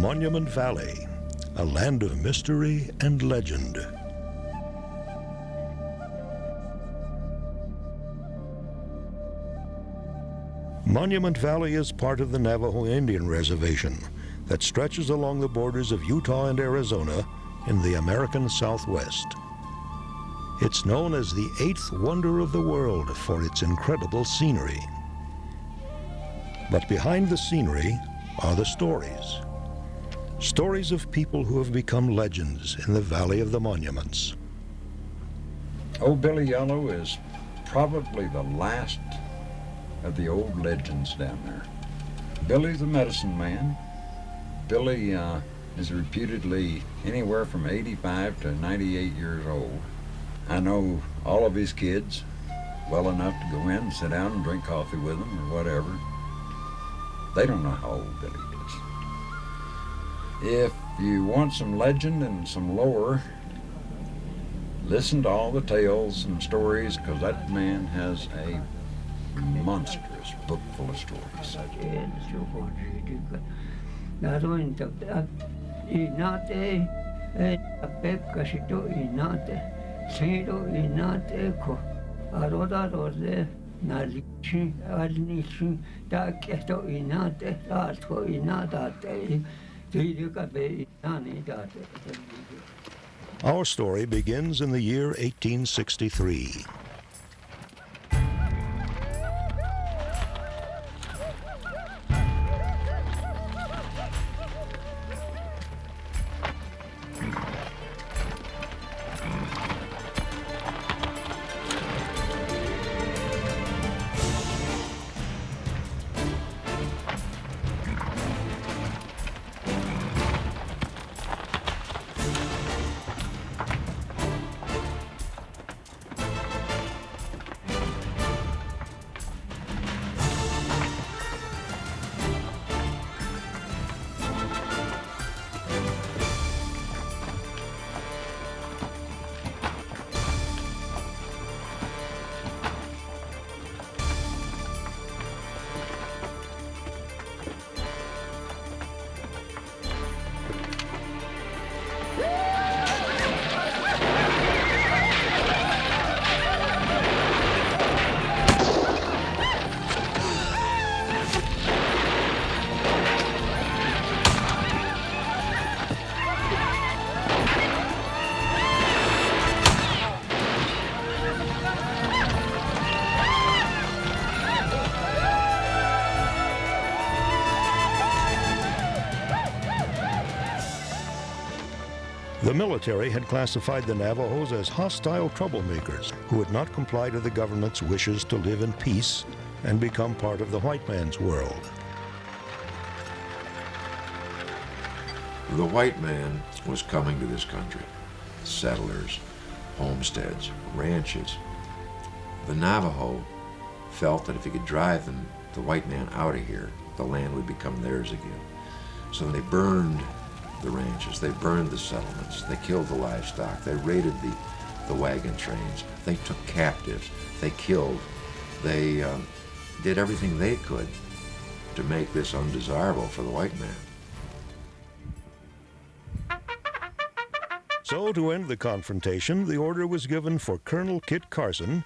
Monument Valley, a land of mystery and legend. Monument Valley is part of the Navajo Indian Reservation that stretches along the borders of Utah and Arizona in the American Southwest. It's known as the eighth wonder of the world for its incredible scenery. But behind the scenery are the stories. Stories of people who have become legends in the Valley of the Monuments. Old Billy Yellow is probably the last of the old legends down there. Billy's the medicine man. Billy is reputedly anywhere from 85 to 98 years old. I know all of his kids well enough to go in and sit down and drink coffee with them or whatever. They don't know how old Billy is. If you want some legend and some lore, listen to all the tales and stories, because that man has a monstrous book full of stories. Our story begins in the year 1863. The military had classified the Navajos as hostile troublemakers who would not comply to the government's wishes to live in peace and become part of the white man's world. The white man was coming to this country. Settlers, homesteads, ranches. The Navajo felt that if he could drive the white man out of here, the land would become theirs again. So they burned the ranches, they burned the settlements, they killed the livestock, they raided the wagon trains, they took captives, they killed, they did everything they could to make this undesirable for the white man. So, to end the confrontation, the order was given for Colonel Kit Carson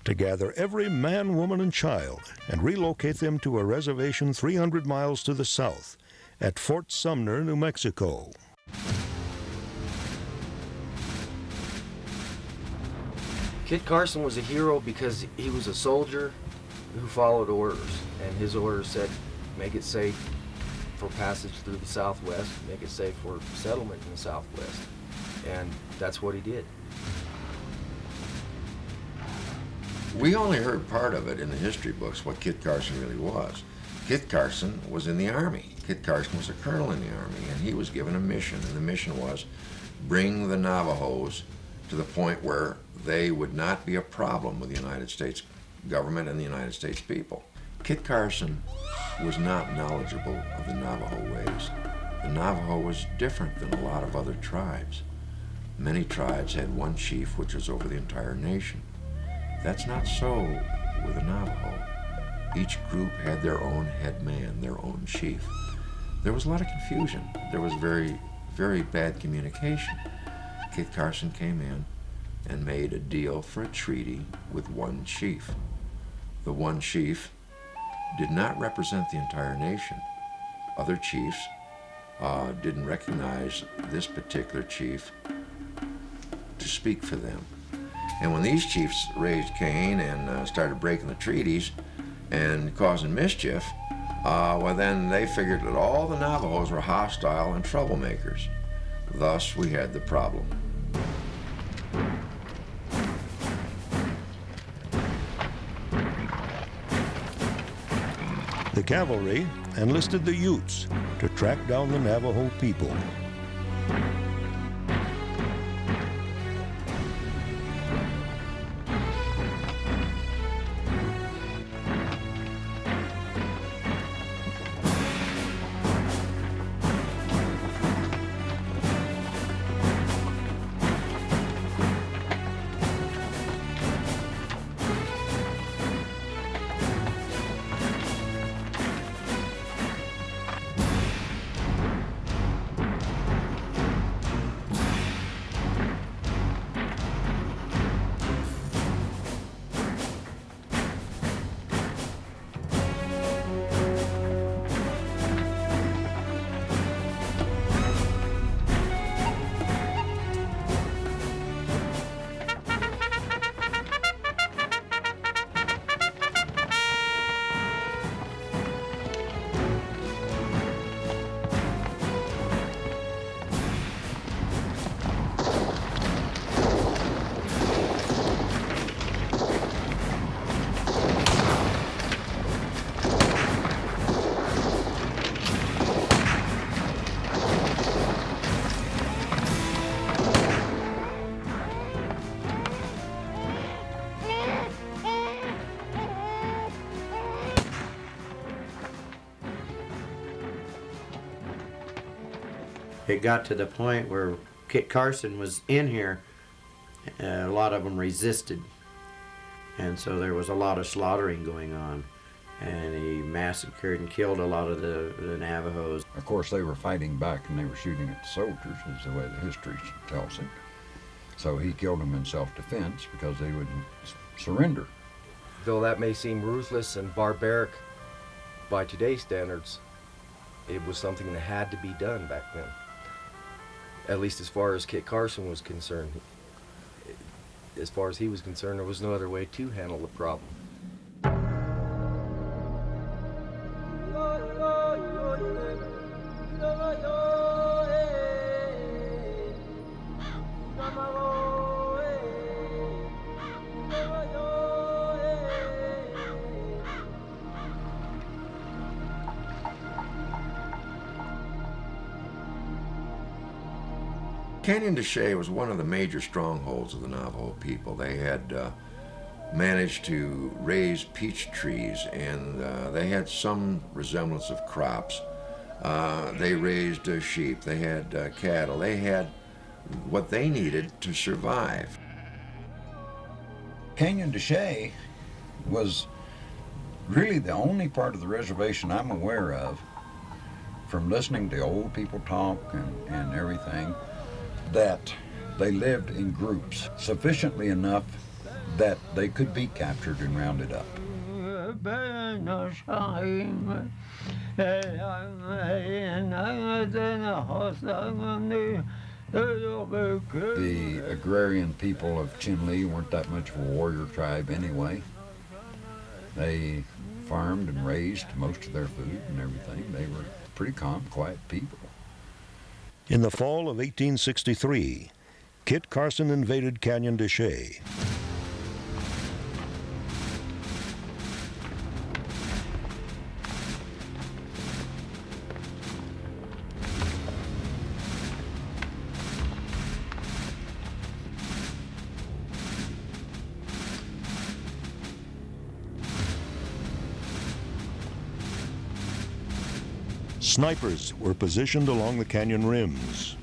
to gather every man, woman, and child and relocate them to a reservation 300 miles to the south at Fort Sumner, New Mexico. Kit Carson was a hero because he was a soldier who followed orders, and his orders said, make it safe for passage through the Southwest, make it safe for settlement in the Southwest, and that's what he did. We only heard part of it in the history books, what Kit Carson really was. Kit Carson was in the Army. Kit Carson was a colonel in the Army, and he was given a mission, and the mission was bring the Navajos to the point where they would not be a problem with the United States government and the United States people. Kit Carson was not knowledgeable of the Navajo ways. The Navajo was different than a lot of other tribes. Many tribes had one chief which was over the entire nation. That's not so with the Navajo. Each group had their own head man, their own chief. there was a lot of confusion. There was very, very bad communication. Kit Carson came in and made a deal for a treaty with one chief. The one chief did not represent the entire nation. Other chiefs didn't recognize this particular chief to speak for them. And when these chiefs raised Cain and started breaking the treaties and causing mischief, well, then they figured that all the Navajos were hostile and troublemakers. Thus, we had the problem. The cavalry enlisted the Utes to track down the Navajo people. It got to the point where Kit Carson was in here, a lot of them resisted. And so there was a lot of slaughtering going on. And he massacred and killed a lot of the Navajos. Of course, they were fighting back and they were shooting at the soldiers, is the way the history tells it. So he killed them in self-defense because they wouldn't surrender. Though that may seem ruthless and barbaric by today's standards, it was something that had to be done back then. At least as far as Kit Carson was concerned. As far as he was concerned, there was no other way to handle the problem. Canyon de Chelly was one of the major strongholds of the Navajo people. They had managed to raise peach trees, and they had some resemblance of crops. They raised sheep, they had cattle, they had what they needed to survive. Canyon de Chelly was really the only part of the reservation I'm aware of, from listening to old people talk and everything, that they lived in groups sufficiently enough that they could be captured and rounded up. The agrarian people of Chinle weren't that much of a warrior tribe anyway. They farmed and raised most of their food and everything. They were pretty calm, quiet people. In the fall of 1863, Kit Carson invaded Canyon de Chelly. Snipers were positioned along the canyon rims.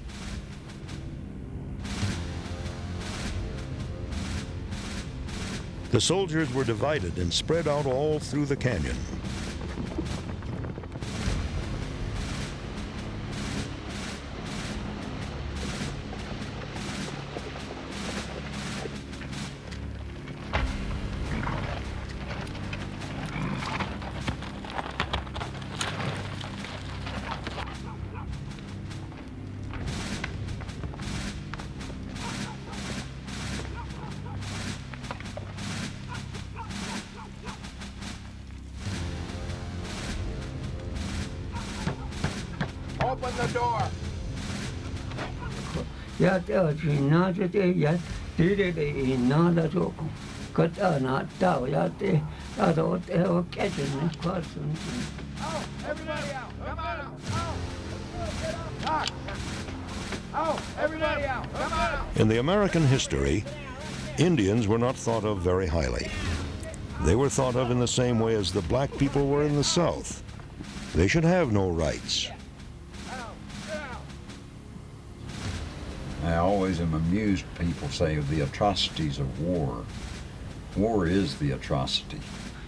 The soldiers were divided and spread out all through the canyon. Open the door. Ja siinä se ja tyyli nada soko. Kota na tao ja te adot o käsin Carson. Everybody out. Come on out. Out. Out. Everybody out. Come on out. In the American history, Indians were not thought of very highly. They were thought of in the same way as the black people were in the South. They should have no rights. I always am amused people say of the atrocities of war. War is the atrocity.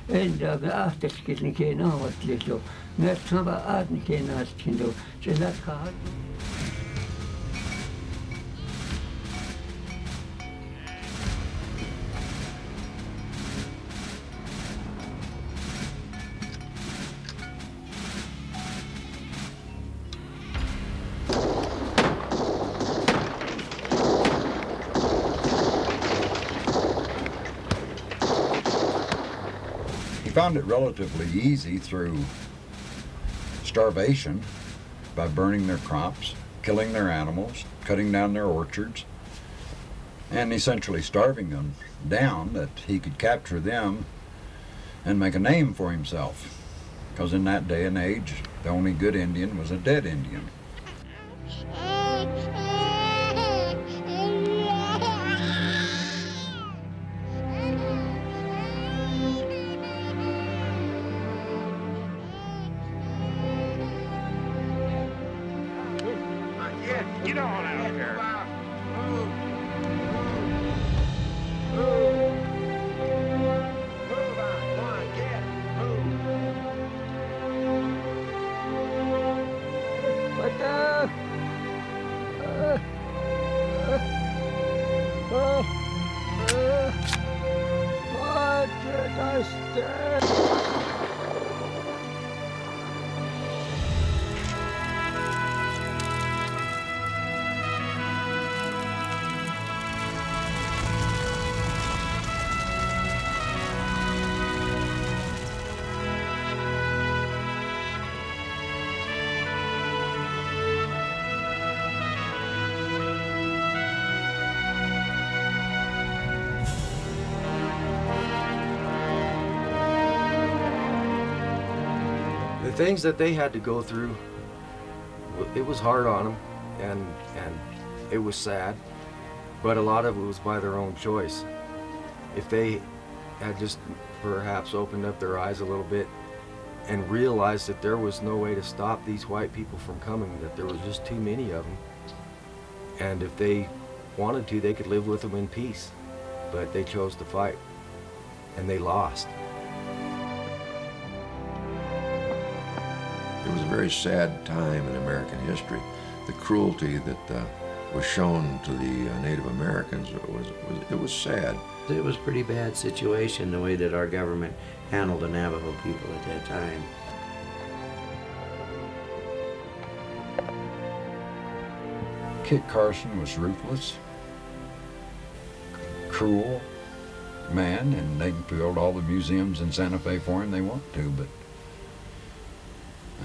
Enda ahtaskin keena avatliso. Mä sava aatni keena astindo. Se lähtee. He found it relatively easy through starvation by burning their crops, killing their animals, cutting down their orchards, and essentially starving them down that he could capture them and make a name for himself. Because in that day and age, the only good Indian was a dead Indian. Get on out there. The things that they had to go through, it was hard on them, and it was sad, but a lot of it was by their own choice. If they had just perhaps opened up their eyes a little bit and realized that there was no way to stop these white people from coming, that there was just too many of them, and if they wanted to, they could live with them in peace, but they chose to fight, and they lost. It was a very sad time in American history. The cruelty that was shown to the Native Americans was sad. It was a pretty bad situation, the way that our government handled the Navajo people at that time. Kit Carson was ruthless, cruel man, and they can build all the museums in Santa Fe for him they want to, but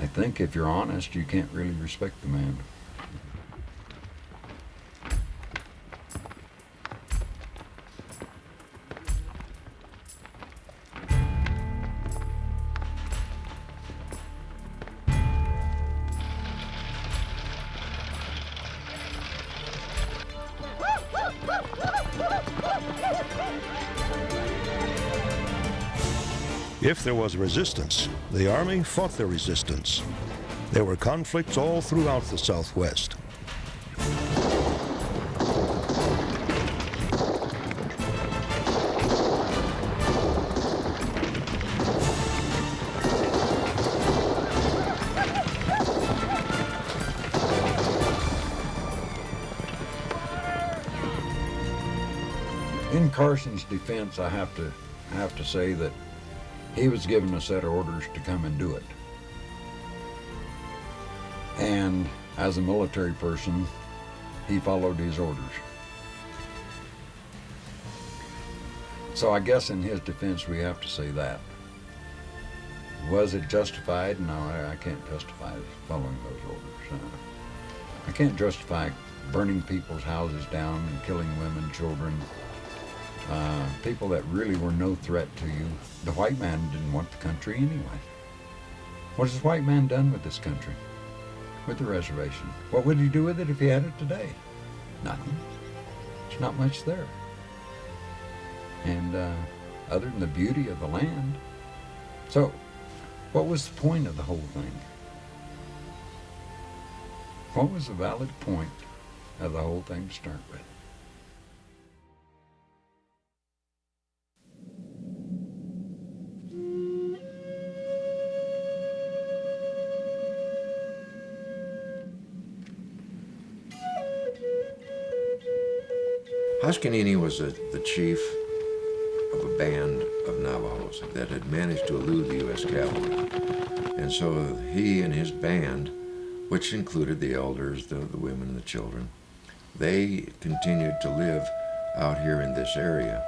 I think if you're honest, you can't really respect the man. If there was resistance, the Army fought the resistance. There were conflicts all throughout the Southwest. In Carson's defense, I have to say that he was given a set of orders to come and do it. And as a military person, he followed his orders. So I guess in his defense, we have to say that. Was it justified? No, I can't justify following those orders. I can't justify burning people's houses down and killing women, children, people that really were no threat to you. The white man didn't want the country anyway. What has the white man done with this country, with the reservation? What would he do with it if he had it today? Nothing. There's not much there. And other than the beauty of the land. So, what was the point of the whole thing? What was the valid point of the whole thing to start with? Hoskanini was the chief of a band of Navajos that had managed to elude the U.S. cavalry. And so he and his band, which included the elders, the women, and the children, they continued to live out here in this area.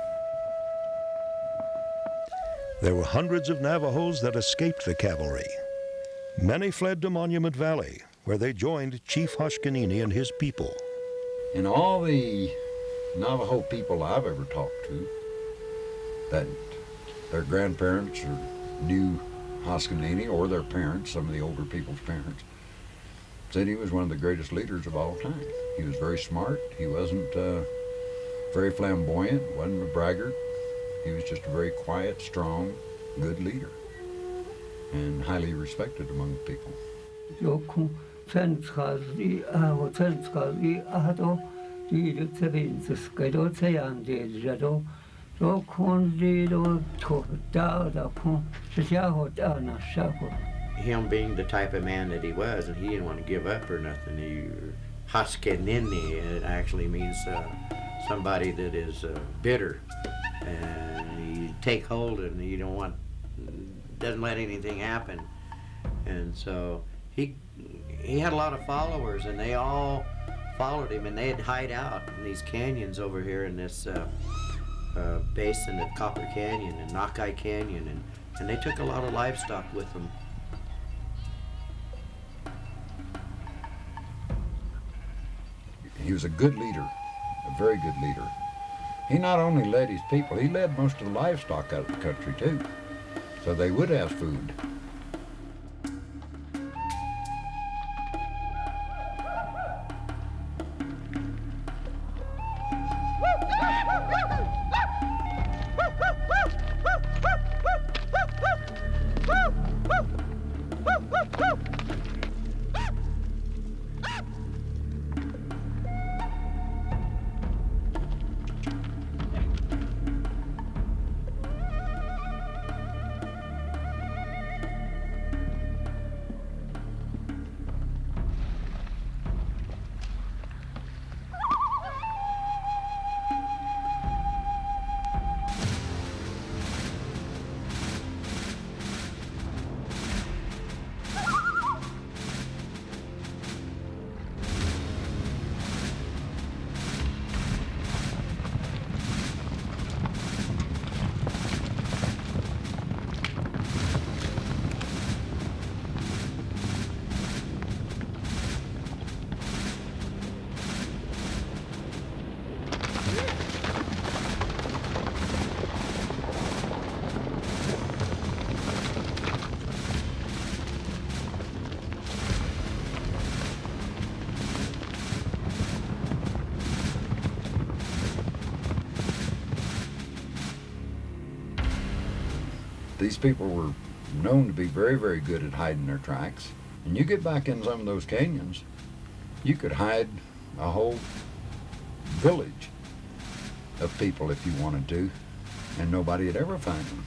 There were hundreds of Navajos that escaped the cavalry. Many fled to Monument Valley, where they joined Chief Hoskanini and his people. In all the Navajo people I've ever talked to, that their grandparents or knew Hoskanini, or their parents, some of the older people's parents, said he was one of the greatest leaders of all time. He was very smart. He wasn't very flamboyant, wasn't a braggart. He was just a very quiet, strong, good leader, and highly respected among the people. Him being the type of man that he was, and he didn't want to give up or nothing. Hoskanini, it actually means somebody that is bitter, and you take hold and you doesn't let anything happen. And so he had a lot of followers, and they all followed him, and they'd hide out in these canyons over here in this basin of Copper Canyon and Nakai Canyon, and they took a lot of livestock with them. He was a good leader, a very good leader. He not only led his people, he led most of the livestock out of the country too, so they would have food. These people were known to be very, very good at hiding their tracks. And you get back in some of those canyons, you could hide a whole village of people if you wanted to, and nobody would ever find them.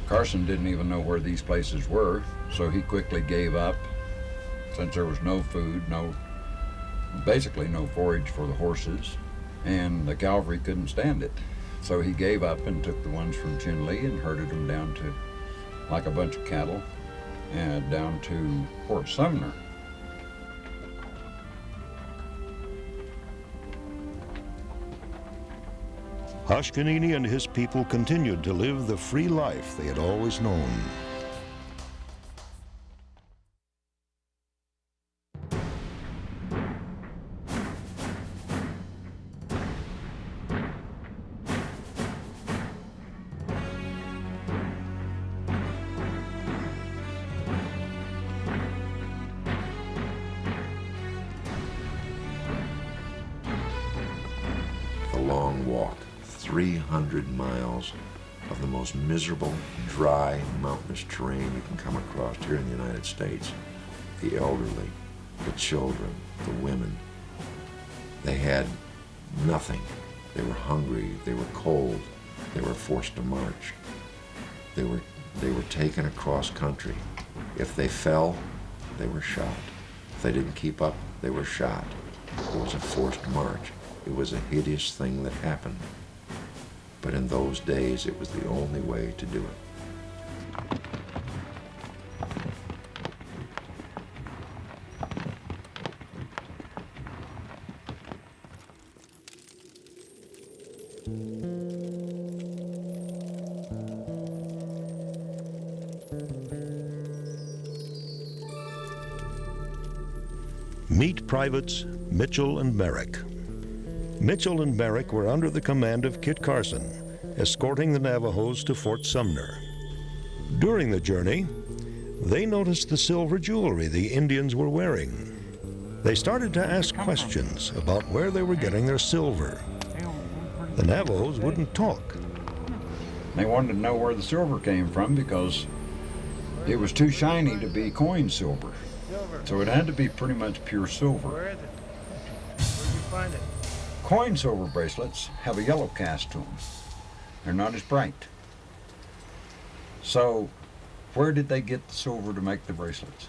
Carson didn't even know where these places were, so he quickly gave up. Since there was no food, no basically no forage for the horses, and the cavalry couldn't stand it. So he gave up and took the ones from Chinle and herded them down to, like a bunch of cattle, and down to Fort Sumner. Ashkenini and his people continued to live the free life they had always known. The long walk, 300 miles of the most miserable, dry, mountainous terrain you can come across here in the United States. The elderly, the children, the women, they had nothing. They were hungry, they were cold, they were forced to march. They were taken across country. If they fell, they were shot. If they didn't keep up, they were shot. It was a forced march. It was a hideous thing that happened. But in those days, it was the only way to do it. Meet Privates Mitchell and Merrick. Mitchell and Merrick were under the command of Kit Carson, escorting the Navajos to Fort Sumner. During the journey, they noticed the silver jewelry the Indians were wearing. They started to ask questions about where they were getting their silver. The Navajos wouldn't talk. They wanted to know where the silver came from because it was too shiny to be coin silver. So it had to be pretty much pure silver. Where is it? Where'd you find it? Coin silver bracelets have a yellow cast to them. They're not as bright. So where did they get the silver to make the bracelets?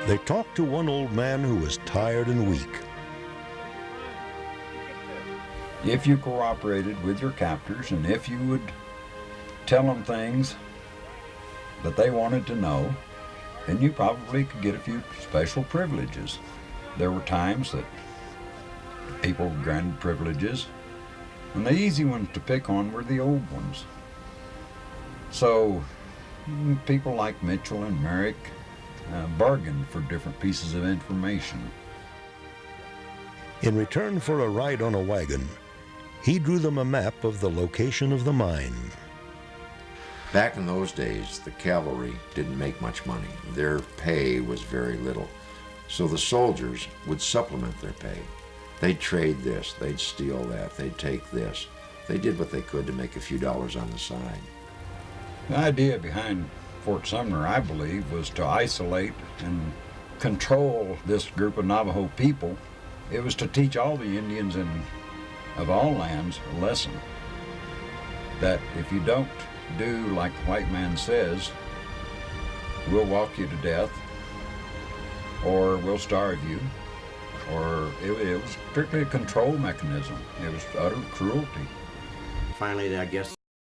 They talked to one old man who was tired and weak. If you cooperated with your captors and if you would tell them things that they wanted to know, then you probably could get a few special privileges. There were times that people granted privileges, and the easy ones to pick on were the old ones. So people like Mitchell and Merrick bargained for different pieces of information. In return for a ride on a wagon, he drew them a map of the location of the mine. Back in those days, the cavalry didn't make much money. Their pay was very little. So the soldiers would supplement their pay. They'd trade this, they'd steal that, they'd take this. They did what they could to make a few dollars on the side. The idea behind Fort Sumner, I believe, was to isolate and control this group of Navajo people. It was to teach all the Indians of all lands a lesson that if you don't do like the white man says, we'll walk you to death, or we'll starve you, or it was strictly a control mechanism. It was utter cruelty. Finally, I guess